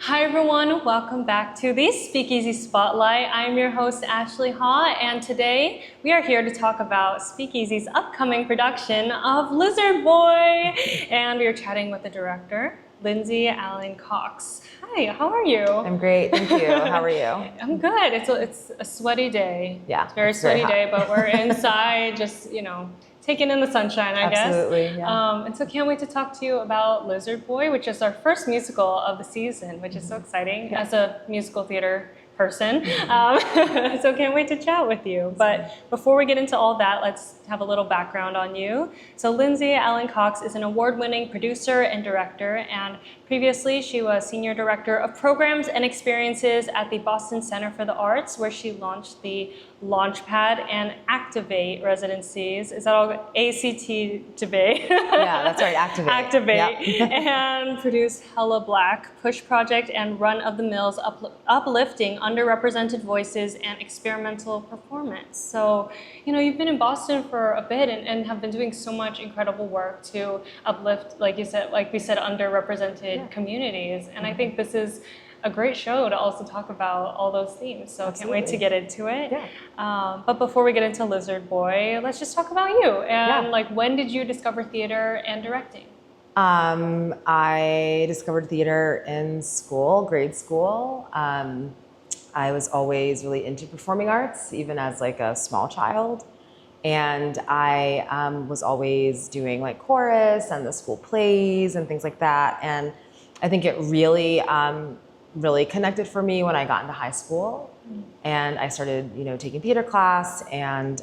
Hi everyone, welcome back to the Speakeasy Spotlight. I'm your host Ashley Ha, and today we are here to talk about Speakeasy's upcoming production of Lizard Boy. And we are chatting with the director, Lyndsay Allyn Cox. Hi, how are you? I'm great, thank you. How are you? I'm good. It's a sweaty day. Yeah, it's a very sweaty day, but we're inside just, taking in the sunshine, I guess. Absolutely, yeah. And so can't wait to talk to you about Lizard Boy, which is our first musical of the season, which is so exciting as a musical theater person. So can't wait to chat with you. But before we get into all that, let's have a little background on you. So Lyndsay Allyn Cox is an award-winning producer and director, and previously she was senior director of programs and experiences at the Boston Center for the Arts, where she launched the Launchpad and Activate residencies. Is that all? ACT debate? Yeah, that's right, Activate. Activate. Yep. And produced Hella Black, Push Project, and Run of the Mills, uplifting underrepresented voices and experimental performance. So, you've been in Boston for a bit and have been doing so much incredible work to uplift, like we said, underrepresented communities. And I think this is a great show to also talk about all those themes. So Can't wait to get into it. Yeah. But before we get into Lizard Boy, let's just talk about you. And when did you discover theater and directing? I discovered theater in school, grade school. I was always really into performing arts, even as like a small child. And I was always doing like chorus and the school plays and things like that. And I think it really connected for me when I got into high school. And I started, taking theater class and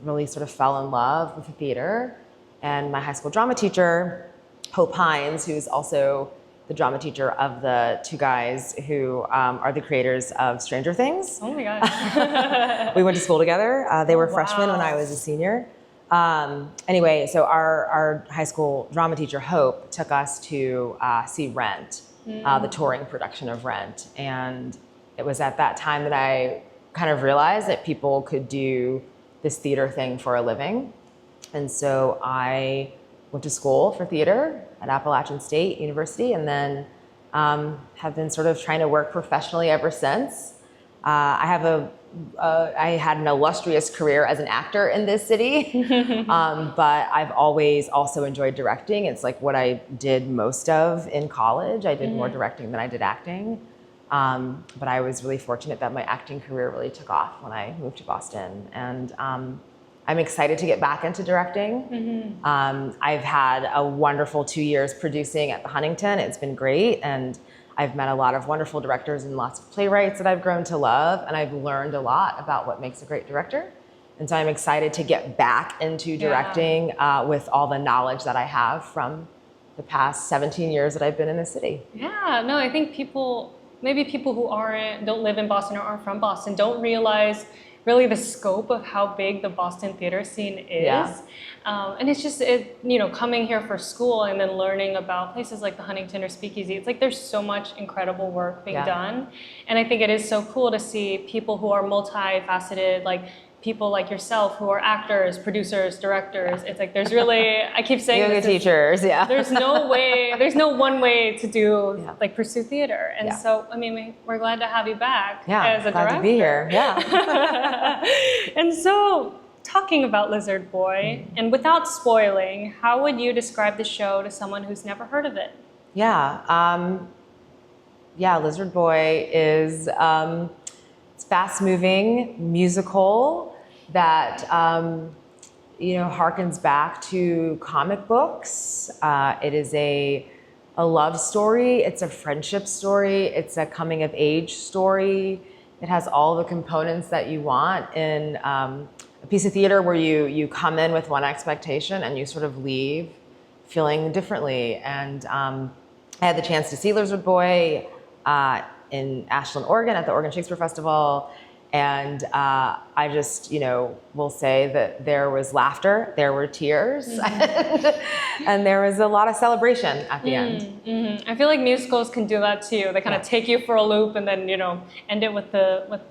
really sort of fell in love with the theater. And my high school drama teacher, Hope Hines, who's also the drama teacher of the two guys who are the creators of Stranger Things. Oh my gosh. We went to school together. They were freshmen when I was a senior. Anyway, so our high school drama teacher, Hope, took us to see Rent, the touring production of Rent. And it was at that time that I kind of realized that people could do this theater thing for a living. And so I went to school for theater at Appalachian State University, and then have been sort of trying to work professionally ever since. I had an illustrious career as an actor in this city, but I've always also enjoyed directing. It's like what I did most of in college. I did more directing than I did acting. But I was really fortunate that my acting career really took off when I moved to Boston. And I'm excited to get back into directing. I've had a wonderful 2 years producing at the Huntington. It's been great. And I've met a lot of wonderful directors and lots of playwrights that I've grown to love. And I've learned a lot about what makes a great director. And so I'm excited to get back into directing with all the knowledge that I have from the past 17 years that I've been in the city. Yeah, no, I think maybe people who don't live in Boston or aren't from Boston don't realize really the scope of how big the Boston theater scene is. Yeah. And it's just, coming here for school and then learning about places like the Huntington or Speakeasy, it's like there's so much incredible work being done. And I think it is so cool to see people who are multifaceted, like people like yourself who are actors, producers, directors. It's like there's really, I keep saying yoga teachers, there's no one way to do pursue theater. And so, we're glad to have you back as a glad director. to be here. Yeah. And so, talking about Lizard Boy, and without spoiling, how would you describe the show to someone who's never heard of it? Lizard Boy is it's fast-moving musical that harkens back to comic books. It is a love story. It's a friendship story. It's a coming-of-age story. It has all the components that you want in a piece of theater where you come in with one expectation and you sort of leave feeling differently. And I had the chance to see Lizard Boy in Ashland, Oregon at the Oregon Shakespeare Festival. And I just, will say that there was laughter, there were tears, and there was a lot of celebration at the end. I feel like musicals can do that too. They kind of take you for a loop and then, end it with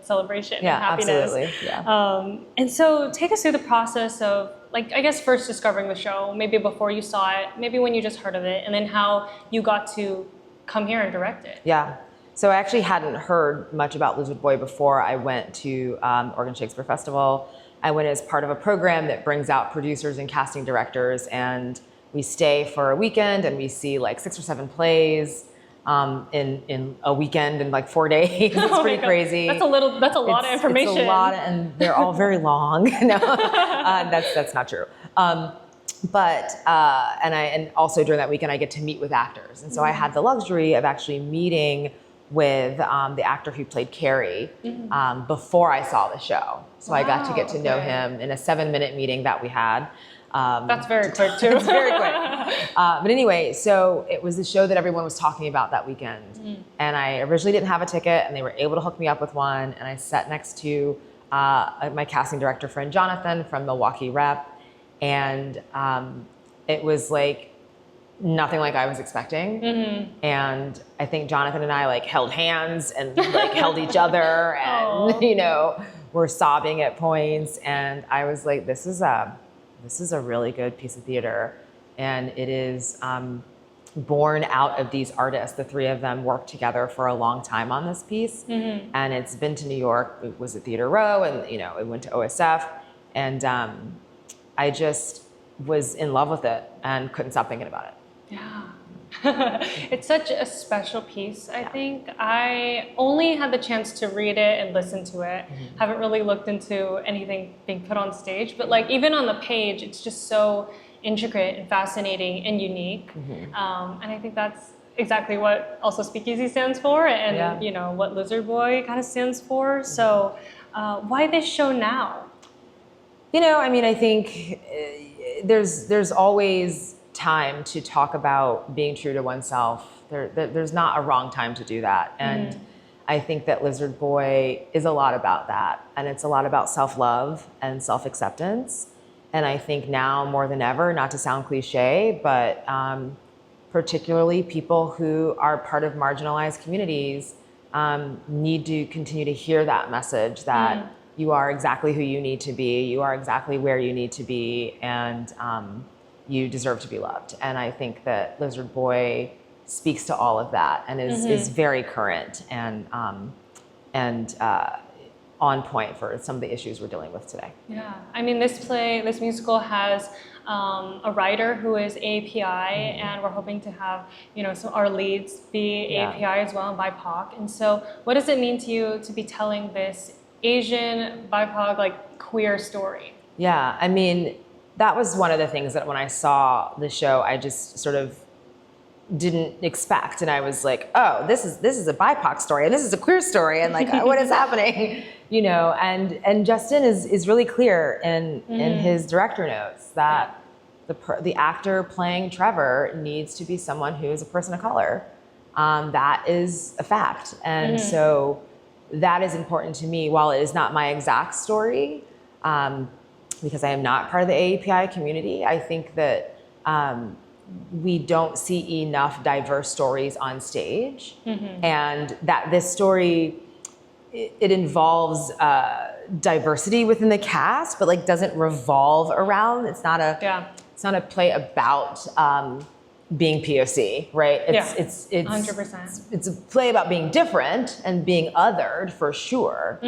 celebration and happiness. Absolutely. Yeah. And so take us through the process of, I guess first discovering the show, maybe before you saw it, maybe when you just heard of it, and then how you got to come here and direct it. Yeah. So I actually hadn't heard much about Lizard Boy before I went to Oregon Shakespeare Festival. I went as part of a program that brings out producers and casting directors, and we stay for a weekend and we see like 6 or 7 plays in a weekend in like 4 days. It's pretty crazy. That's a lot of information. It's a lot, and they're all very long. No, that's not true. And also during that weekend, I get to meet with actors. And so I had the luxury of actually meeting with the actor who played Carrie before I saw the show. So I got to get to know him in a 7-minute meeting that we had. That's very quick too. It's very quick. But anyway, so it was the show that everyone was talking about that weekend. And I originally didn't have a ticket, and they were able to hook me up with one. And I sat next to my casting director friend, Jonathan, from Milwaukee Rep. And it was like nothing like I was expecting. And I think Jonathan and I like held hands and like held each other and, you know, were sobbing at points. And I was like, this is a really good piece of theater. And it is born out of these artists. The 3 of them worked together for a long time on this piece. And it's been to New York. It was at Theater Row, and, you know, it went to OSF. And I just was in love with it and couldn't stop thinking about it. Yeah. It's such a special piece, I think. I only had the chance to read it and listen to it. Haven't really looked into anything being put on stage, but like even on the page, it's just so intricate and fascinating and unique. And I think that's exactly what also SpeakEasy stands for, and you know what Lizard Boy kind of stands for. So why this show now? You know, I mean, I think there's always time to talk about being true to oneself. There's not a wrong time to do that. And I think that Lizard Boy is a lot about that. And it's a lot about self-love and self-acceptance. And I think now more than ever, not to sound cliche, but particularly people who are part of marginalized communities need to continue to hear that message that you are exactly who you need to be, you are exactly where you need to be, and you deserve to be loved. And I think that Lizard Boy speaks to all of that and is very current and on point for some of the issues we're dealing with today. Yeah, I mean, this musical has a writer who is API, and we're hoping to have, you know, some our leads be API as well, and BIPOC. And so, what does it mean to you to be telling this Asian BIPOC like queer story? Yeah, I mean, that was one of the things that when I saw the show, I just sort of didn't expect, and I was like, oh, this is a BIPOC story, and this is a queer story, and like, what is happening, you know? And Justin is really clear in his director notes that the actor playing Trevor needs to be someone who is a person of color. That is a fact, and so that is important to me. While it is not my exact story, because I am not part of the AAPI community, I think that we don't see enough diverse stories on stage, and that this story, it involves diversity within the cast, but like doesn't revolve around. It's not a play about being POC, right? It's 100%. It's a play about being different and being othered for sure,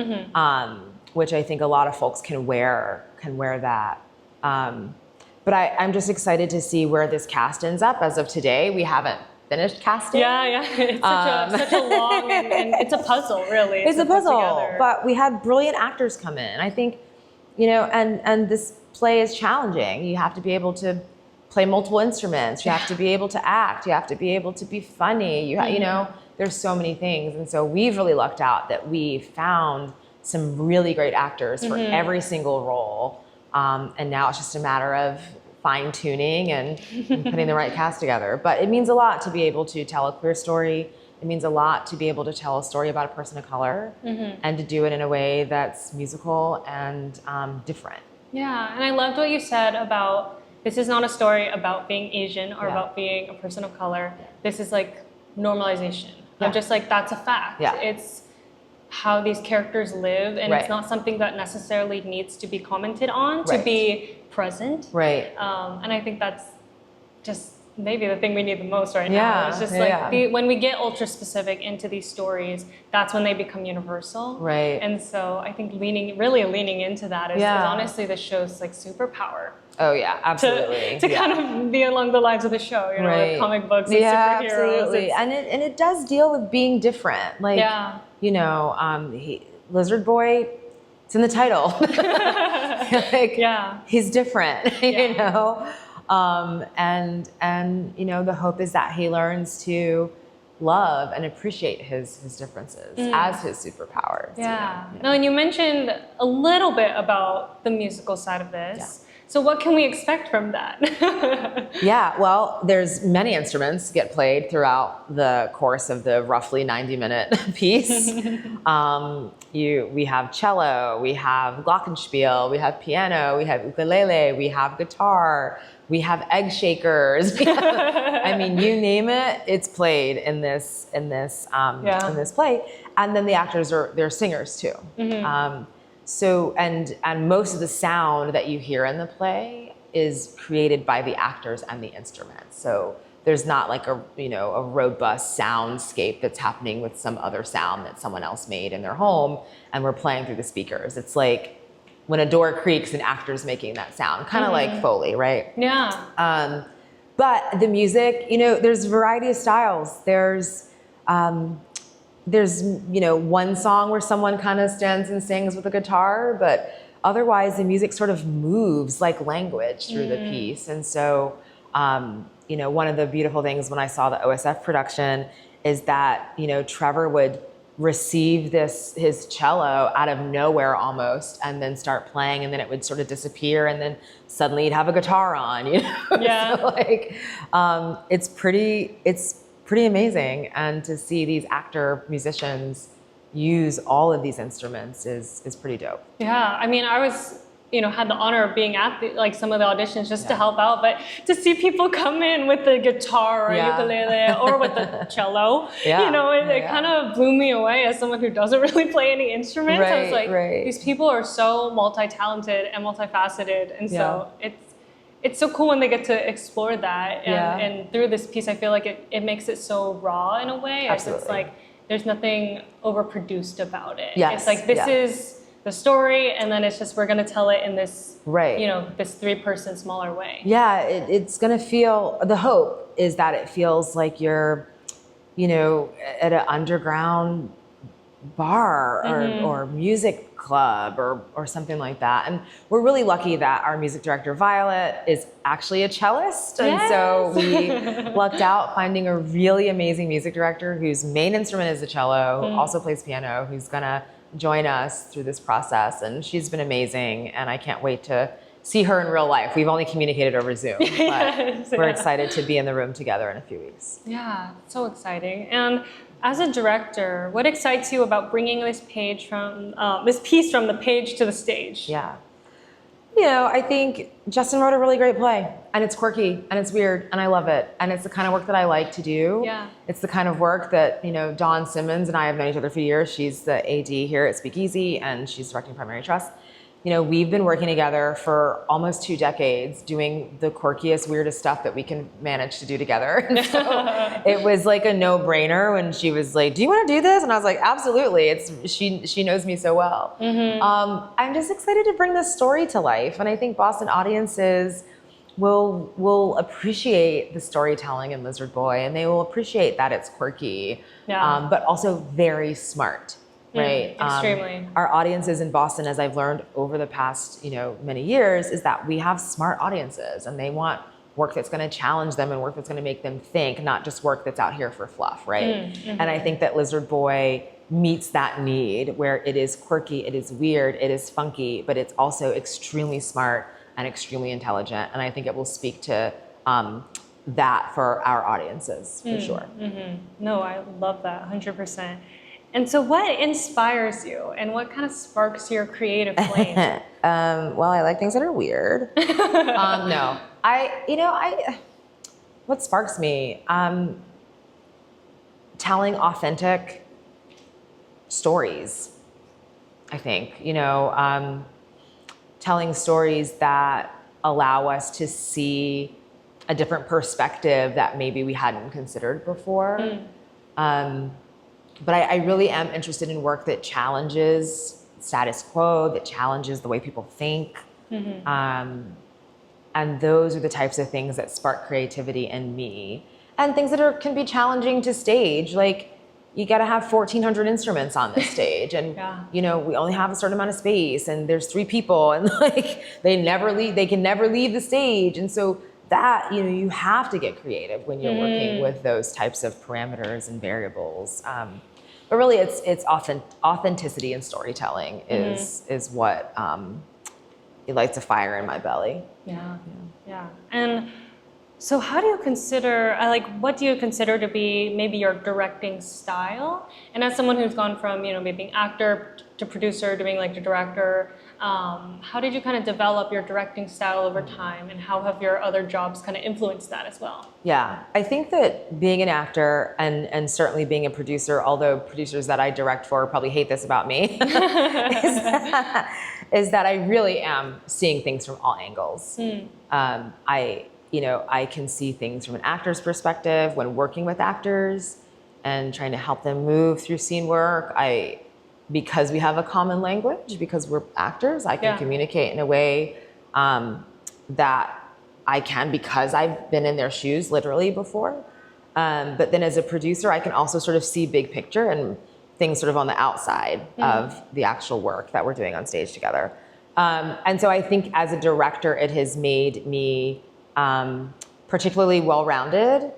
which I think a lot of folks can wear that. But I'm just excited to see where this cast ends up. As of today, we haven't finished casting. Yeah. It's such a long, and it's a puzzle, really. It's a puzzle, but we had brilliant actors come in. I think, you know, and this play is challenging. You have to be able to play multiple instruments. You have to be able to act. You have to be able to be funny. You know, there's so many things. And so we've really lucked out that we found some really great actors for every single role. And now it's just a matter of fine tuning and putting the right cast together. But it means a lot to be able to tell a queer story. It means a lot to be able to tell a story about a person of color and to do it in a way that's musical and different. Yeah, and I loved what you said about this is not a story about being Asian or about being a person of color. This is like normalization. I'm just like, that's a fact. It's how these characters live, and it's not something that necessarily needs to be commented on to be present. Right. And I think that's just maybe the thing we need the most right now. It's just when we get ultra specific into these stories, that's when they become universal. Right. And so I think really leaning into that is honestly the show's like superpower. Oh yeah, absolutely. To kind of be along the lines of the show, you know, with comic books and superheroes. Absolutely. And it does deal with being different. Like, you know, Lizard Boy, it's in the title. Like, he's different, you know? And you know, the hope is that he learns to love and appreciate his differences as his superpowers. Yeah. You know? No, and you mentioned a little bit about the musical side of this. Yeah. So what can we expect from that? Yeah, well, there's many instruments get played throughout the course of the roughly 90-minute piece. We have cello, we have glockenspiel, we have piano, we have ukulele, we have guitar, we have egg shakers. I mean, you name it, it's played in this play. And then the actors they're singers too. So, and most of the sound that you hear in the play is created by the actors and the instruments. So there's not like a robust soundscape that's happening with some other sound that someone else made in their home and we're playing through the speakers. It's like when a door creaks, an actor's making that sound, kind of like Foley, right? Yeah. But the music, you know, there's a variety of styles. There's one song where someone kind of stands and sings with a guitar, but otherwise the music sort of moves like language through the piece. And so, you know, one of the beautiful things when I saw the OSF production is that, you know, Trevor would receive his cello out of nowhere almost and then start playing, and then it would sort of disappear, and then suddenly he'd have a guitar on, you know? Yeah. So like, it's pretty amazing, and to see these musicians use all of these instruments is pretty dope. Yeah, I mean, I was, you know, had the honor of being at some of the auditions just to help out, but to see people come in with the guitar or ukulele or with the cello, you know, it kind of blew me away as someone who doesn't really play any instruments. I was like, these people are so multi-talented and multifaceted, and so it's so cool when they get to explore that. And through this piece, I feel like it makes it so raw in a way. Absolutely. It's like there's nothing overproduced about it. Yes. It's like this is the story, and then it's just we're going to tell it in this, you know, this 3-person smaller way. Yeah, it's going to feel, the hope is that it feels like you're, you know, at an underground bar or music club or something like that. And we're really lucky that our music director, Violet, is actually a cellist. And so we lucked out finding a really amazing music director whose main instrument is the cello, who also plays piano, who's going to join us through this process. And she's been amazing. And I can't wait to see her in real life. We've only communicated over Zoom, but we're excited to be in the room together in a few weeks. Yeah, so exciting. And as a director, what excites you about bringing this piece from the page to the stage? Yeah. You know, I think Justin wrote a really great play, and it's quirky and it's weird and I love it. And it's the kind of work that I like to do. Yeah. It's the kind of work that, you know, Dawn Simmons and I have known each other for years. She's the AD here at SpeakEasy and she's directing Primary Trust. You know, we've been working together for almost 2 decades doing the quirkiest, weirdest stuff that we can manage to do together. And so it was like a no-brainer when she was like, do you want to do this? And I was like, absolutely. She knows me so well. I'm just excited to bring this story to life. And I think Boston audiences will appreciate the storytelling in Lizard Boy, and they will appreciate that it's quirky, but also very smart. Right. Extremely. Our audiences in Boston, as I've learned over the past, you know, many years, is that we have smart audiences and they want work that's going to challenge them and work that's going to make them think, not just work that's out here for fluff. Right. And I think that Lizard Boy meets that need where it is quirky, it is weird, it is funky, but it's also extremely smart and extremely intelligent. And I think it will speak to that for our audiences for sure. No, I love that 100%. And so what inspires you and what kind of sparks your creative flame? Well, I like things that are weird. No, what sparks me? Telling authentic stories, I think, you know, telling stories that allow us to see a different perspective that maybe we hadn't considered before. But I really am interested in work that challenges status quo, that challenges the way people think. And those are the types of things that spark creativity in me. And things that can be challenging to stage, like you got to have 1,400 instruments on this stage, and you know, we only have a certain amount of space, and there's 3 people, and like they can never leave the stage, and so that, you know, you have to get creative when you're working with those types of parameters and variables. But really, it's authenticity and storytelling is what it lights a fire in my belly. Yeah. And so how do you consider, what do you consider to be maybe your directing style? And as someone who's gone from, you know, maybe being actor to producer, doing like the director, how did you kind of develop your directing style over time, and how have your other jobs kind of influenced that as well? Yeah, I think that being an actor and certainly being a producer, although producers that I direct for probably hate this about me, is that I really am seeing things from all angles. I can see things from an actor's perspective when working with actors and trying to help them move through scene work. Because we have a common language, because we're actors, I can communicate in a way that I can, because I've been in their shoes literally before. But then as a producer, I can also sort of see big picture and things sort of on the outside of the actual work that we're doing on stage together. And so I think as a director, it has made me particularly well-rounded.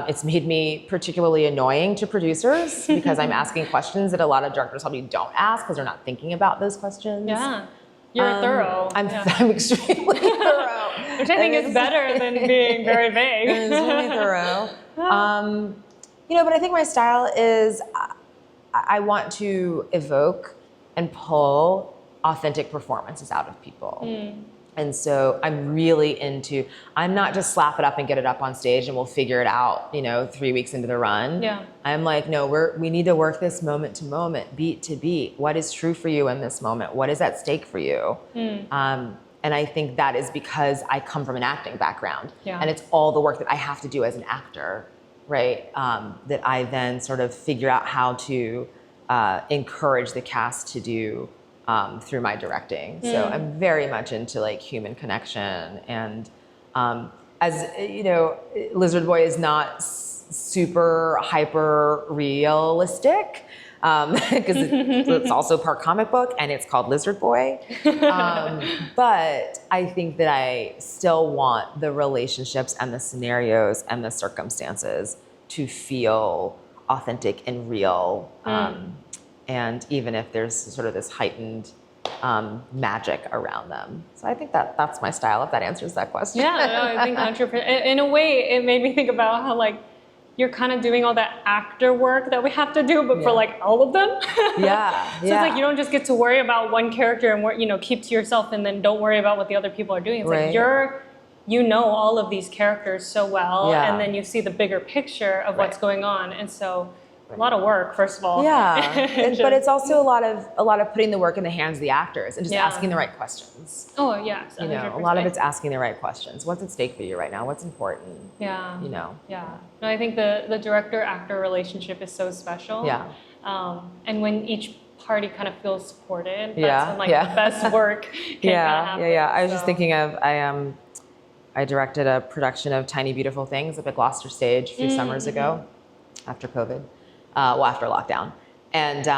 It's made me particularly annoying to producers because I'm asking questions that a lot of directors probably don't ask because they're not thinking about those questions. Yeah, you're thorough. I'm extremely thorough. Which I think is better than being very vague. It's really thorough. But I think my style is I want to evoke and pull authentic performances out of people. And so I'm really I'm not just slap it up and get it up on stage and we'll figure it out, 3 weeks into the run. Yeah. I'm like, no, we need to work this moment to moment, beat to beat. What is true for you in this moment? What is at stake for you? And I think that is because I come from an acting background. Yeah. And it's all the work that I have to do as an actor, right? That I then sort of figure out how to encourage the cast to do through my directing. So I'm very much into like human connection, and as you know, Lizard Boy is not super hyper realistic because it's also part comic book and it's called Lizard Boy. But I think that I still want the relationships and the scenarios and the circumstances to feel authentic and real. And even if there's sort of this heightened magic around them. So I think that's my style, if that answers that question. Yeah, no, I think 100%. In a way, it made me think about how like you're kind of doing all that actor work that we have to do, but for like all of them. So it's like you don't just get to worry about one character and keep to yourself and then don't worry about what the other people are doing. It's like you know all of these characters so well, and then you see the bigger picture of what's going on, and so. A lot of work, first of all. Yeah, but it's also a lot of putting the work in the hands of the actors and just asking the right questions. Oh yes, 100%. A lot of it's asking the right questions. What's at stake for you right now? What's important? Yeah. Yeah. No, I think the director-actor relationship is so special. Yeah. And when each party kind of feels supported, that's when the best work can happen. Yeah. I was just thinking of I directed a production of Tiny Beautiful Things up at Gloucester Stage a few summers ago, after COVID. After lockdown. And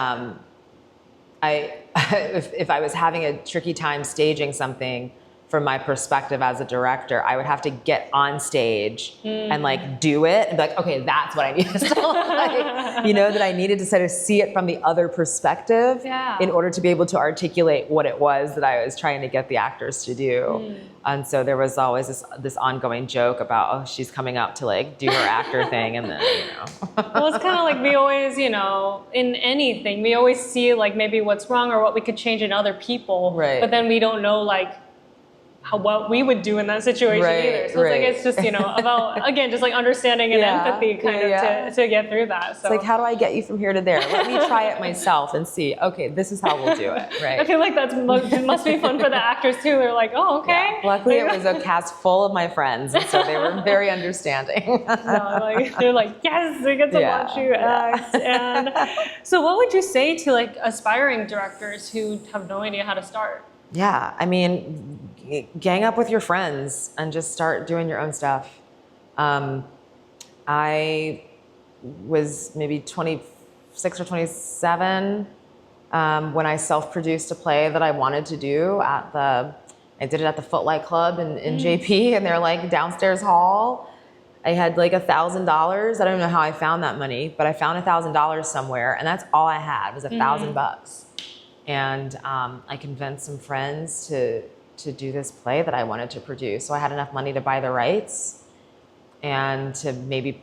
if I was having a tricky time staging something from my perspective as a director, I would have to get on stage and like do it and be like, okay, that's what I need to still that I needed to sort of see it from the other perspective in order to be able to articulate what it was that I was trying to get the actors to do. And so there was always this ongoing joke about, oh, she's coming up to like do her actor thing, and then Well, it's kind of like we always, in anything, we always see like maybe what's wrong or what we could change in other people, right? But then we don't know like what we would do in that situation either. So it's like, it's just, about, again, just like understanding and empathy kind of to get through that. So it's like, how do I get you from here to there? Let me try it myself and see, okay, this is how we'll do it, right? I feel like it must be fun for the actors too. They're like, oh, okay. Yeah. Luckily, it was a cast full of my friends, and so they were very understanding. They're like, yes, we get to watch you act. And so what would you say to like aspiring directors who have no idea how to start? Yeah, I mean, gang up with your friends and just start doing your own stuff. I was maybe 26 or 27 when I self-produced a play that I wanted to do I did it at the Footlight Club in JP, and they're like downstairs hall. I had like $1,000. I don't know how I found that money, but I found $1,000 somewhere, and that's all I had was $1,000. And I convinced some friends to do this play that I wanted to produce. So I had enough money to buy the rights and to maybe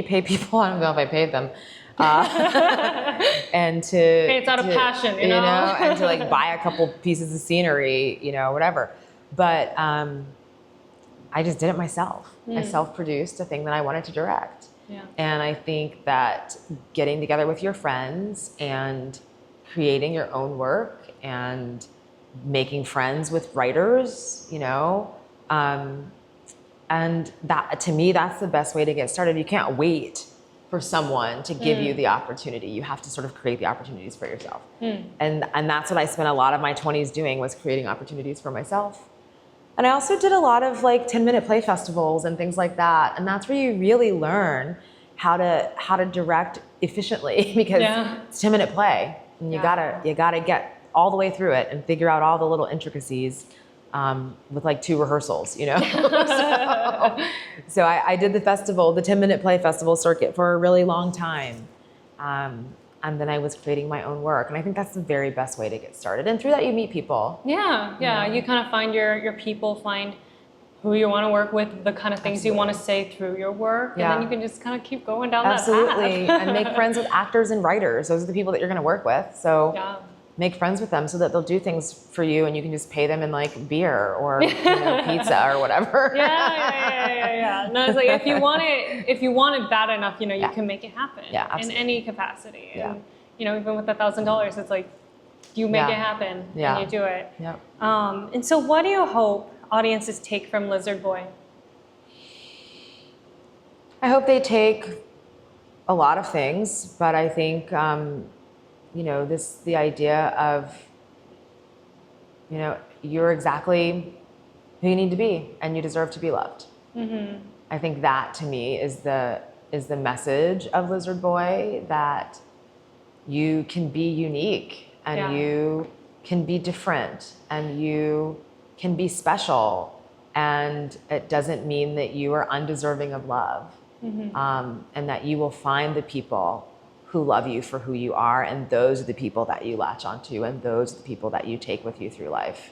pay people. I don't know if I paid them. And to hey, it's out of passion, you know, and to like buy a couple pieces of scenery, whatever. But I just did it myself. I self-produced a thing that I wanted to direct. Yeah. And I think that getting together with your friends and creating your own work and making friends with writers, and that, to me, that's the best way to get started. You can't wait for someone to give you the opportunity. You have to sort of create the opportunities for yourself. And that's what I spent a lot of my 20s doing, was creating opportunities for myself. And I also did a lot of like 10-minute play festivals and things like that. And that's where you really learn how to direct efficiently, because it's a 10-minute play. And you gotta get all the way through it and figure out all the little intricacies with like 2 rehearsals, So I did the 10-minute play festival circuit for a really long time. And then I was creating my own work. And I think that's the very best way to get started. And through that, you meet people. Yeah. You kind of find your people, find who you want to work with, the kind of things you want to say through your work. And then you can just kind of keep going down that path. And make friends with actors and writers. Those are the people that you're going to work with. So make friends with them so that they'll do things for you, and you can just pay them in like beer or pizza or whatever. Yeah. No, it's like if you want it bad enough, you can make it happen in any capacity. And even with $1,000, it's like you make it happen and you do it. Yep. And so what do you hope audiences take from Lizard Boy? I hope they take a lot of things, but I think the idea of you're exactly who you need to be, and you deserve to be loved. I think that, to me, is the message of Lizard Boy, that you can be unique, and you can be different, and you can be special, and it doesn't mean that you are undeserving of love, and that you will find the people who love you for who you are, and those are the people that you latch onto, and those are the people that you take with you through life.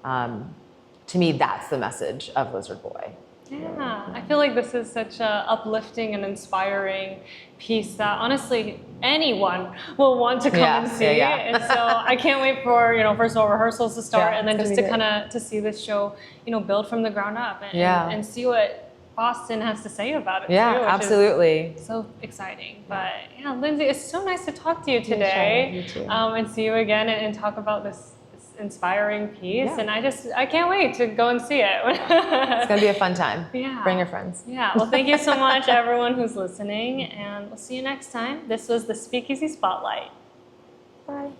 To me, that's the message of Lizard Boy. Yeah, I feel like this is such a uplifting and inspiring piece that honestly anyone will want to come and see. And so I can't wait for, first of all, rehearsals to start, and then just to kind of to see this show, build from the ground up and see what Boston has to say about it too. Absolutely. So exciting. But Lyndsay, it's so nice to talk to you today. You too. And see you again and talk about this inspiring piece. And I can't wait to go and see it. It's going to be a fun time. Yeah. Bring your friends. Yeah. Well, thank you so much, everyone who's listening, and we'll see you next time. This was the Speakeasy Spotlight. Bye.